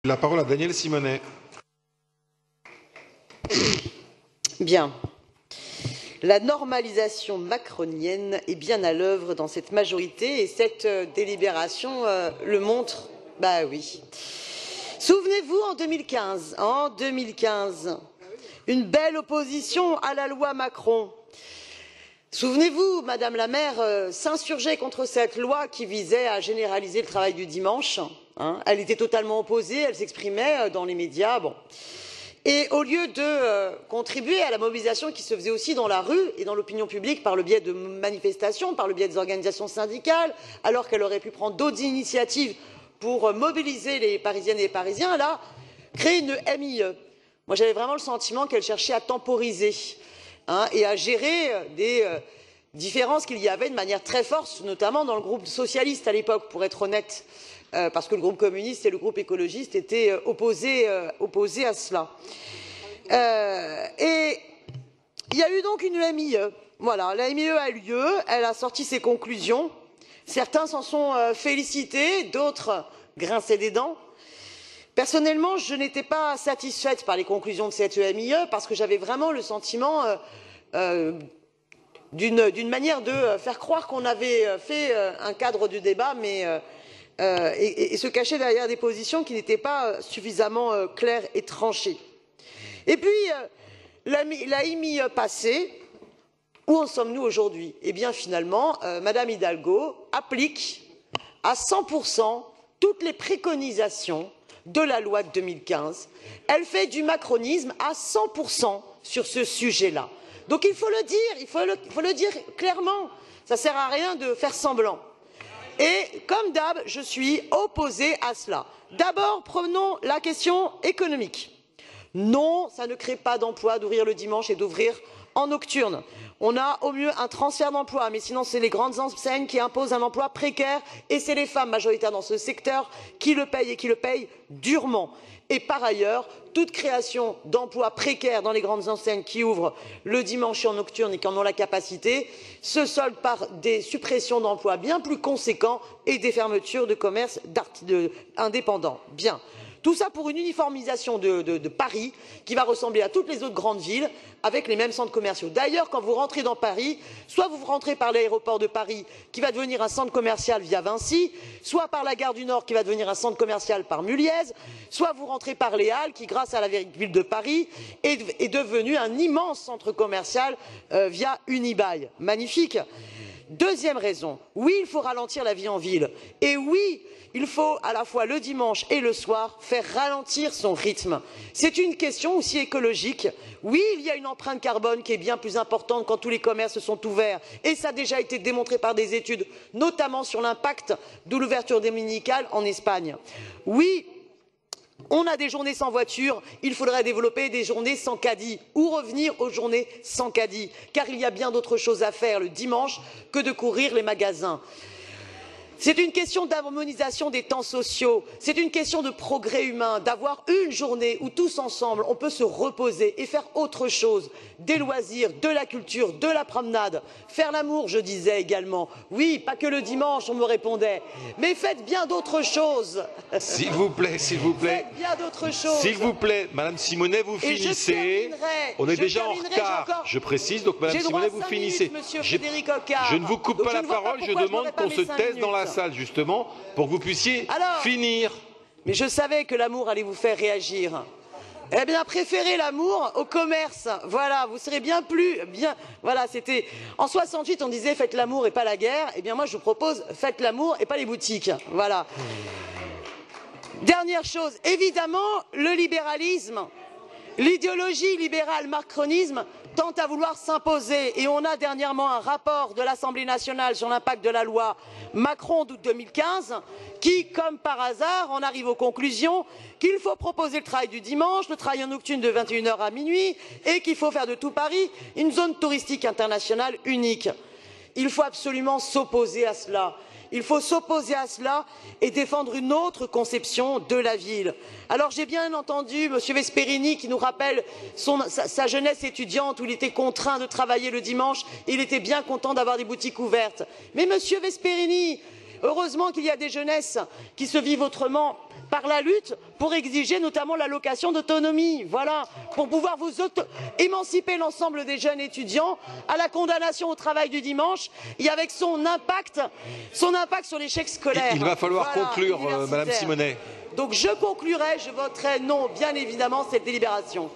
La parole à Daniel Simonet. Bien. La normalisation macronienne est bien à l'œuvre dans cette majorité et cette délibération le montre. Bah oui. Souvenez-vous en 2015, une belle opposition à la loi Macron. Souvenez-vous, Madame la maire s'insurgeait contre cette loi qui visait à généraliser le travail du dimanche. Elle était totalement opposée, elle s'exprimait dans les médias. Bon. Et au lieu de contribuer à la mobilisation qui se faisait aussi dans la rue et dans l'opinion publique par le biais de manifestations, par le biais des organisations syndicales, alors qu'elle aurait pu prendre d'autres initiatives pour mobiliser les Parisiennes et les Parisiens, elle a créé une MIE. Moi, j'avais vraiment le sentiment qu'elle cherchait à temporiser et à gérer des différences qu'il y avait de manière très forte, notamment dans le groupe socialiste à l'époque, pour être honnête. Parce que le groupe communiste et le groupe écologiste étaient opposés à cela. Et il y a eu donc une MIE. Voilà, la MIE a eu lieu, elle a sorti ses conclusions. Certains s'en sont félicités, d'autres grinçaient des dents. Personnellement, je n'étais pas satisfaite par les conclusions de cette MIE parce que j'avais vraiment le sentiment d'une manière de faire croire qu'on avait fait un cadre du débat, mais et se cacher derrière des positions qui n'étaient pas suffisamment claires et tranchées. Et puis, la MIE passée, où en sommes-nous aujourd'hui? Eh bien, finalement, Madame Hidalgo applique à 100% toutes les préconisations de la loi de 2015. Elle fait du macronisme à 100% sur ce sujet-là. Donc, il faut le dire, il faut le dire clairement. Ça ne sert à rien de faire semblant. Et comme d'hab, je suis opposée à cela. D'abord, prenons la question économique. Non, ça ne crée pas d'emploi d'ouvrir le dimanche et d'ouvrir en nocturne. On a au mieux un transfert d'emploi, mais sinon c'est les grandes enseignes qui imposent un emploi précaire et c'est les femmes majoritaires dans ce secteur qui le payent et qui le payent durement. Et par ailleurs, toute création d'emplois précaires dans les grandes enseignes qui ouvrent le dimanche et en nocturne et qui en ont la capacité se solde par des suppressions d'emplois bien plus conséquents et des fermetures de commerces indépendants. Bien. Tout ça pour une uniformisation de Paris qui va ressembler à toutes les autres grandes villes avec les mêmes centres commerciaux. D'ailleurs, quand vous rentrez dans Paris, soit vous rentrez par l'aéroport de Paris qui va devenir un centre commercial via Vinci, soit par la gare du Nord qui va devenir un centre commercial par Muliez, soit vous rentrez par les Halles qui, grâce à la ville de Paris, est devenu un immense centre commercial via Unibail. Magnifique. Deuxième raison, oui, il faut ralentir la vie en ville. Et oui, il faut à la fois le dimanche et le soir faire ralentir son rythme. C'est une question aussi écologique. Oui, il y a une empreinte carbone qui est bien plus importante quand tous les commerces sont ouverts. Et ça a déjà été démontré par des études, notamment sur l'impact de l'ouverture dominicale en Espagne. Oui, on a des journées sans voiture, il faudrait développer des journées sans caddie ou revenir aux journées sans caddie, car il y a bien d'autres choses à faire le dimanche que de courir les magasins. C'est une question d'harmonisation des temps sociaux, c'est une question de progrès humain, d'avoir une journée où tous ensemble on peut se reposer et faire autre chose, des loisirs, de la culture, de la promenade, faire l'amour, je disais également. Oui, pas que le dimanche, on me répondait, mais faites bien d'autres choses. S'il vous plaît, s'il vous plaît. Faites bien d'autres choses. S'il vous plaît, Madame Simonet, vous finissez. On est déjà en retard, je précise, donc Madame Simonet, vous finissez. Je ne vous coupe pas la parole, je demande qu'on se taise dans la salle, justement, pour que vous puissiez finir. Mais je savais que l'amour allait vous faire réagir. Eh bien, préférez l'amour au commerce. Voilà, vous serez bien plus... Voilà, c'était... En 68, on disait faites l'amour et pas la guerre. Eh bien, moi, je vous propose faites l'amour et pas les boutiques. Voilà. Dernière chose, évidemment, le libéralisme, l'idéologie libérale, macronisme, tente à vouloir s'imposer. Et on a dernièrement un rapport de l'Assemblée nationale sur l'impact de la loi Macron d'août 2015 qui, comme par hasard, en arrive aux conclusions qu'il faut proposer le travail du dimanche, le travail en nocturne de 21h à minuit et qu'il faut faire de tout Paris une zone touristique internationale unique. Il faut absolument s'opposer à cela. Il faut s'opposer à cela et défendre une autre conception de la ville. Alors j'ai bien entendu M. Vesperini qui nous rappelle sa jeunesse étudiante où il était contraint de travailler le dimanche et il était bien content d'avoir des boutiques ouvertes. Mais M. Vesperini, heureusement qu'il y a des jeunesses qui se vivent autrement. par la lutte pour exiger notamment l'allocation d'autonomie, voilà, pour pouvoir vous émanciper l'ensemble des jeunes étudiants, à la condamnation au travail du dimanche et avec son impact sur l'échec scolaire. Il va falloir conclure, Madame Simonet. Donc je conclurai, je voterai non, bien évidemment, cette délibération.